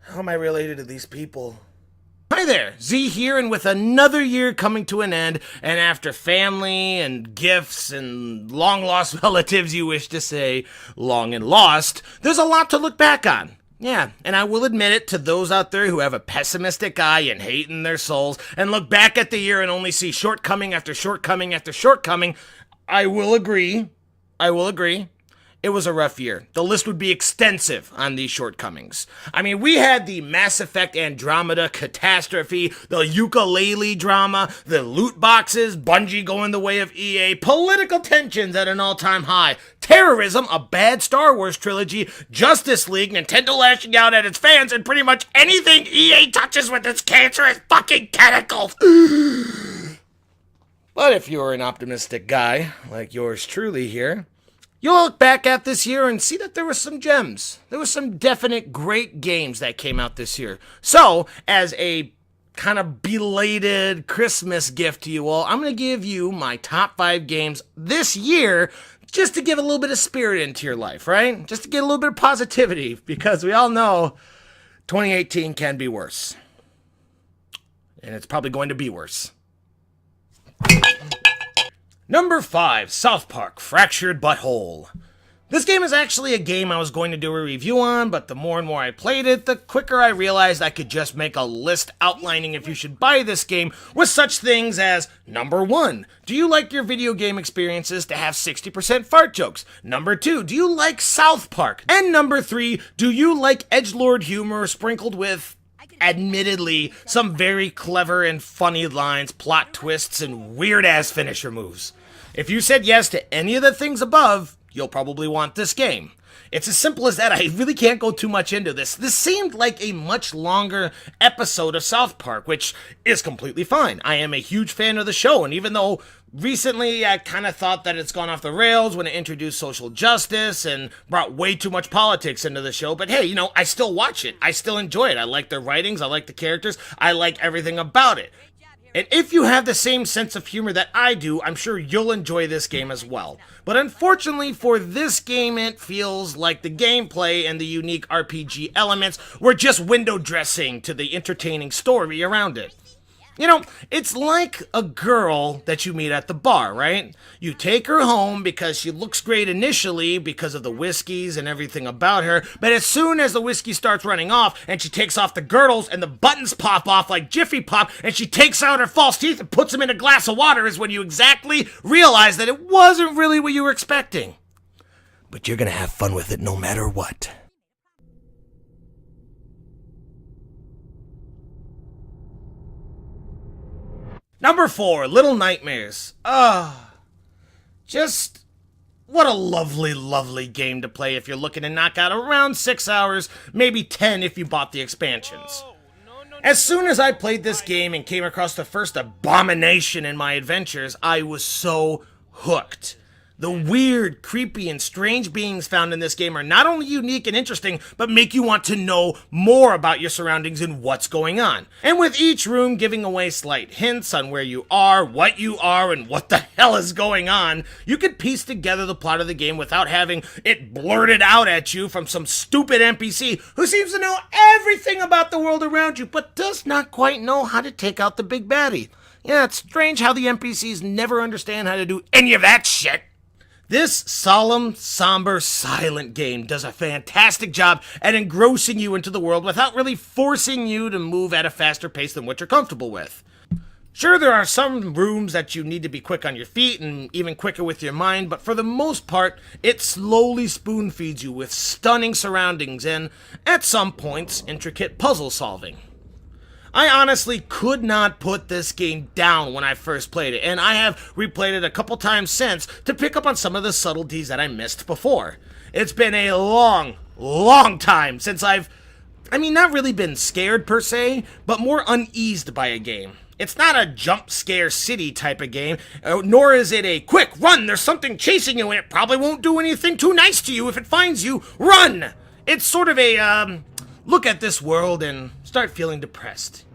How am I related to these people? Hi there, Z here, and with another year coming to an end, and after family and gifts and long lost relatives, you wish to say, long and lost, there's a lot to look back on. Yeah, and I will admit it to those out there who have a pessimistic eye and hate in their souls, and look back at the year and only see shortcoming after shortcoming after shortcoming. I will agree. It was a rough year. The list would be extensive on these shortcomings. I mean, we had the Mass Effect Andromeda catastrophe, the ukulele drama, the loot boxes, Bungie going the way of EA, political tensions at an all-time high, terrorism, a bad Star Wars trilogy, Justice League, Nintendo lashing out at its fans, and pretty much anything EA touches with its cancerous fucking tentacles. But if you're an optimistic guy, like yours truly here, you'll look back at this year and see that there were some gems. There were some definite great games that came out this year. So, as a kind of belated Christmas gift to you all, I'm going to give you my top 5 games this year just to give a little bit of spirit into your life, right? Just to get a little bit of positivity, because we all know 2018 can be worse. And it's probably going to be worse. Number 5, South Park, Fractured But Whole. This game is actually a game I was going to do a review on, but the more and more I played it, the quicker I realized I could just make a list outlining if you should buy this game with such things as, number 1, do you like your video game experiences to have 60% fart jokes? Number 2, do you like South Park? And number 3, do you like edgelord humor sprinkled with, admittedly, some very clever and funny lines, plot twists, and weird-ass finisher moves? If you said yes to any of the things above, you'll probably want this game. It's as simple as that. I really can't go too much into this. This seemed like a much longer episode of South Park, which is completely fine. I am a huge fan of the show, and even though recently I kind of thought that it's gone off the rails when it introduced social justice and brought way too much politics into the show, but hey, I still watch it. I still enjoy it. I like the writings. I like the characters. I like everything about it. And if you have the same sense of humor that I do, I'm sure you'll enjoy this game as well. But unfortunately for this game, it feels like the gameplay and the unique RPG elements were just window dressing to the entertaining story around it. It's like a girl that you meet at the bar, right? You take her home because she looks great initially because of the whiskeys and everything about her, but as soon as the whiskey starts running off and she takes off the girdles and the buttons pop off like Jiffy Pop and she takes out her false teeth and puts them in a glass of water is when you exactly realize that it wasn't really what you were expecting. But you're gonna have fun with it no matter what. Number 4, Little Nightmares. Just what a lovely, lovely game to play if you're looking to knock out around 6 hours, maybe 10 if you bought the expansions. As soon as I played this game and came across the first abomination in my adventures, I was so hooked. The weird, creepy, and strange beings found in this game are not only unique and interesting, but make you want to know more about your surroundings and what's going on. And with each room giving away slight hints on where you are, what you are, and what the hell is going on, you could piece together the plot of the game without having it blurted out at you from some stupid NPC who seems to know everything about the world around you, but does not quite know how to take out the big baddie. Yeah, it's strange how the NPCs never understand how to do any of that shit. This solemn, somber, silent game does a fantastic job at engrossing you into the world without really forcing you to move at a faster pace than what you're comfortable with. Sure, there are some rooms that you need to be quick on your feet and even quicker with your mind, but for the most part, it slowly spoon feeds you with stunning surroundings and, at some points, intricate puzzle solving. I honestly could not put this game down when I first played it, and I have replayed it a couple times since to pick up on some of the subtleties that I missed before. It's been a long, long time since I've not really been scared per se, but more uneased by a game. It's not a jump scare city type of game, nor is it a quick run, there's something chasing you and it probably won't do anything too nice to you if it finds you, run! It's sort of a, look at this world and start feeling depressed.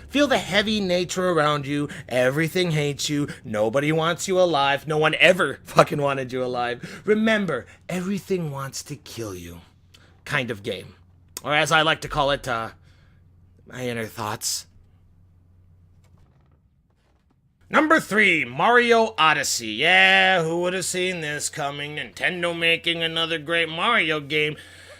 Feel the heavy nature around you, everything hates you, nobody wants you alive, no one ever fucking wanted you alive. Remember, everything wants to kill you. Kind of game. Or as I like to call it, my inner thoughts. Number 3, Mario Odyssey. Yeah, who would have seen this coming? Nintendo making another great Mario game.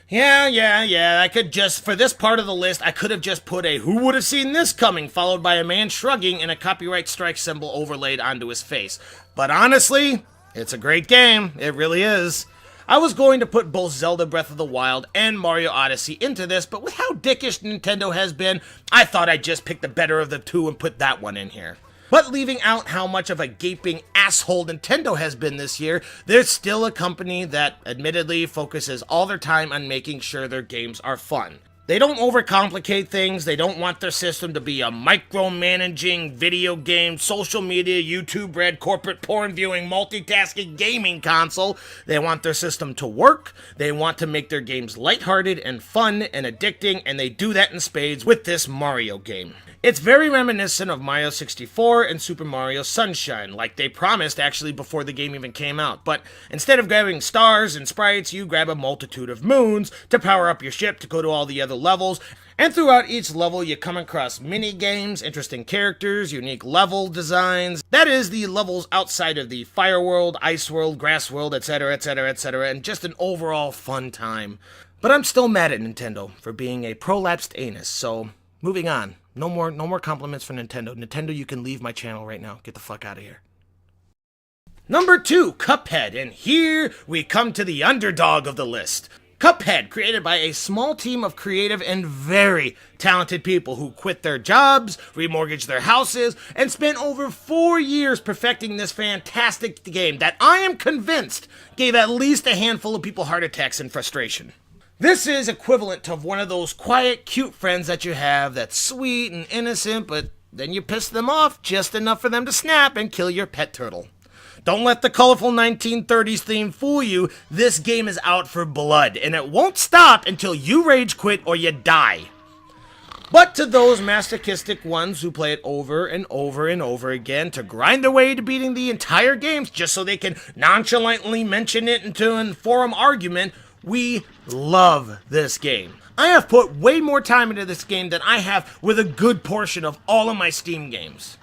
Yeah. I could just, for this part of the list, I could have just put a who would have seen this coming, followed by a man shrugging and a copyright strike symbol overlaid onto his face. But honestly, it's a great game. It really is. I was going to put both Zelda Breath of the Wild and Mario Odyssey into this, but with how dickish Nintendo has been, I thought I'd just pick the better of the two and put that one in here. But leaving out how much of a gaping asshole Nintendo has been this year, there's still a company that admittedly focuses all their time on making sure their games are fun. They don't overcomplicate things, they don't want their system to be a micromanaging video game, social media, YouTube-read, corporate porn-viewing, multitasking gaming console. They want their system to work, they want to make their games lighthearted and fun and addicting, and they do that in spades with this Mario game. It's very reminiscent of Mario 64 and Super Mario Sunshine, like they promised actually before the game even came out. But instead of grabbing stars and sprites, you grab a multitude of moons to power up your ship to go to all the other levels. And throughout each level, you come across mini-games, interesting characters, unique level designs. That is, the levels outside of the Fire World, Ice World, Grass World, etc., and just an overall fun time. But I'm still mad at Nintendo for being a prolapsed anus, so moving on. No more compliments for Nintendo. Nintendo, you can leave my channel right now. Get the fuck out of here. Number 2, Cuphead, and here we come to the underdog of the list. Cuphead, created by a small team of creative and very talented people who quit their jobs, remortgaged their houses, and spent over 4 years perfecting this fantastic game that I am convinced gave at least a handful of people heart attacks and frustration. This is equivalent to one of those quiet, cute friends that you have that's sweet and innocent, but then you piss them off just enough for them to snap and kill your pet turtle. Don't let the colorful 1930s theme fool you. This game is out for blood, and it won't stop until you rage quit or you die. But to those masochistic ones who play it over and over and over again to grind their way to beating the entire games just so they can nonchalantly mention it into a forum argument, we love this game. I have put way more time into this game than I have with a good portion of all of my Steam games.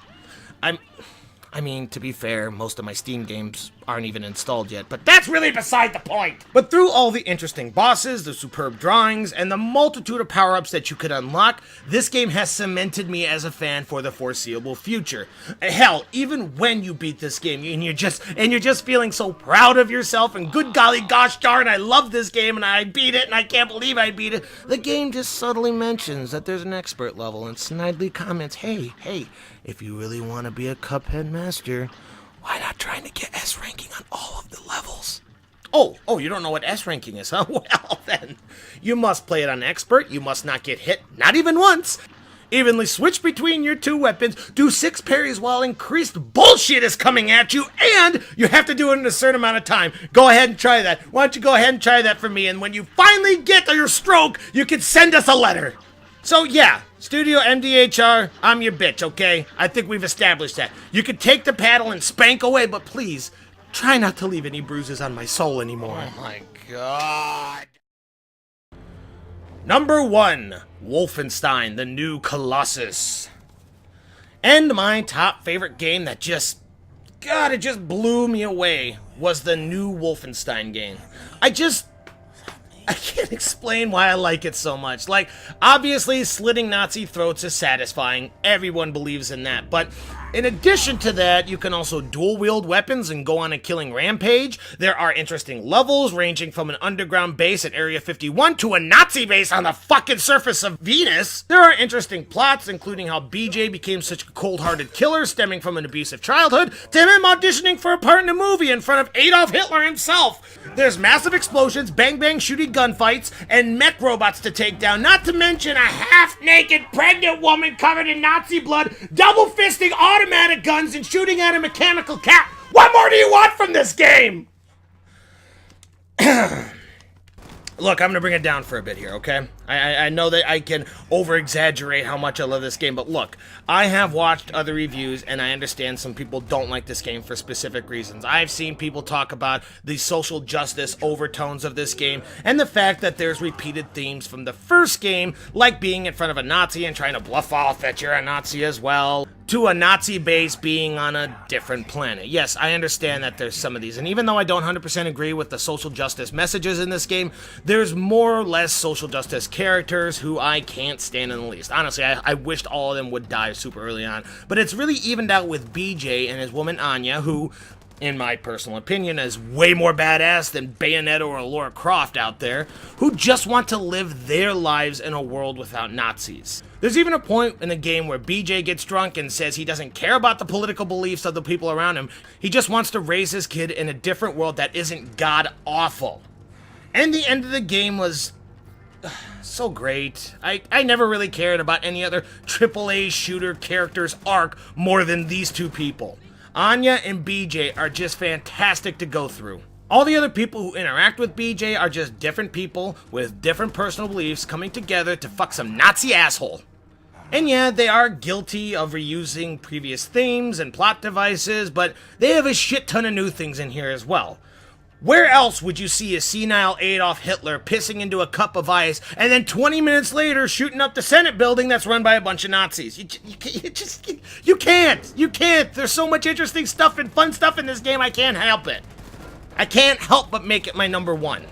I mean, to be fair, most of my Steam games aren't even installed yet, but that's really beside the point. But through all the interesting bosses, the superb drawings, and the multitude of power-ups that you could unlock, this game has cemented me as a fan for the foreseeable future. Hell, even when you beat this game, and you're just feeling so proud of yourself, and good golly gosh darn, I love this game, and I beat it, and I can't believe I beat it, the game just subtly mentions that there's an expert level, and snidely comments, hey, if you really want to be a Cuphead master, why not trying to get S ranking on all of the levels? Oh, you don't know what S ranking is, huh? Well then, you must play it on expert, you must not get hit, not even once. Evenly switch between your two weapons, do 6 parries while increased bullshit is coming at you, and you have to do it in a certain amount of time. Go ahead and try that. Why don't you go ahead and try that for me, and when you finally get your stroke, you can send us a letter. So yeah, Studio MDHR, I'm your bitch, okay? I think we've established that. You can take the paddle and spank away, but please, try not to leave any bruises on my soul anymore. Oh my god. Number 1, Wolfenstein, the New Colossus. And my top favorite game that just blew me away was the new Wolfenstein game. I can't explain why I like it so much. Like, obviously, slitting Nazi throats is satisfying. Everyone believes in that. But in addition to that, you can also dual-wield weapons and go on a killing rampage. There are interesting levels, ranging from an underground base at Area 51 to a Nazi base on the fucking surface of Venus. There are interesting plots, including how BJ became such a cold-hearted killer, stemming from an abusive childhood, to him auditioning for a part in a movie in front of Adolf Hitler himself. There's massive explosions, bang-bang shooting gunfights, and mech robots to take down, not to mention a half-naked pregnant woman covered in Nazi blood, double-fisting automatic guns and shooting at a mechanical cat. What more do you want from this game? Look, I'm going to bring it down for a bit here, okay? I know that I can over-exaggerate how much I love this game, but look, I have watched other reviews, and I understand some people don't like this game for specific reasons. I've seen people talk about the social justice overtones of this game, and the fact that there's repeated themes from the first game, like being in front of a Nazi and trying to bluff off that you're a Nazi as well, to a Nazi base being on a different planet. Yes, I understand that there's some of these, and even though I don't 100% agree with the social justice messages in this game, there's more or less social justice characters who I can't stand in the least. Honestly, I wished all of them would die super early on, but it's really evened out with BJ and his woman Anya, who, in my personal opinion, is way more badass than Bayonetta or Lara Croft out there, who just want to live their lives in a world without Nazis. There's even a point in the game where BJ gets drunk and says he doesn't care about the political beliefs of the people around him, he just wants to raise his kid in a different world that isn't god-awful. And the end of the game was so great. I never really cared about any other AAA shooter character's arc more than these two people. Anya and BJ are just fantastic to go through. All the other people who interact with BJ are just different people with different personal beliefs coming together to fuck some Nazi asshole. And yeah, they are guilty of reusing previous themes and plot devices, but they have a shit ton of new things in here as well. Where else would you see a senile Adolf Hitler pissing into a cup of ice and then 20 minutes later shooting up the Senate building that's run by a bunch of Nazis? You can't. There's so much interesting stuff and fun stuff in this game, I can't help it. I can't help but make it my number one.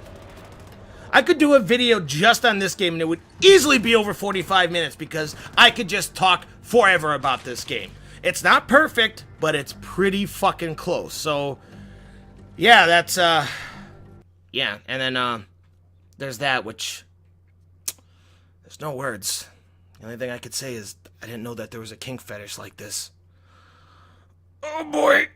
I could do a video just on this game and it would easily be over 45 minutes because I could just talk forever about this game. It's not perfect, but it's pretty fucking close. So yeah, that's, yeah, and then, there's that, which, there's no words. The only thing I could say is, I didn't know that there was a kink fetish like this. Oh boy!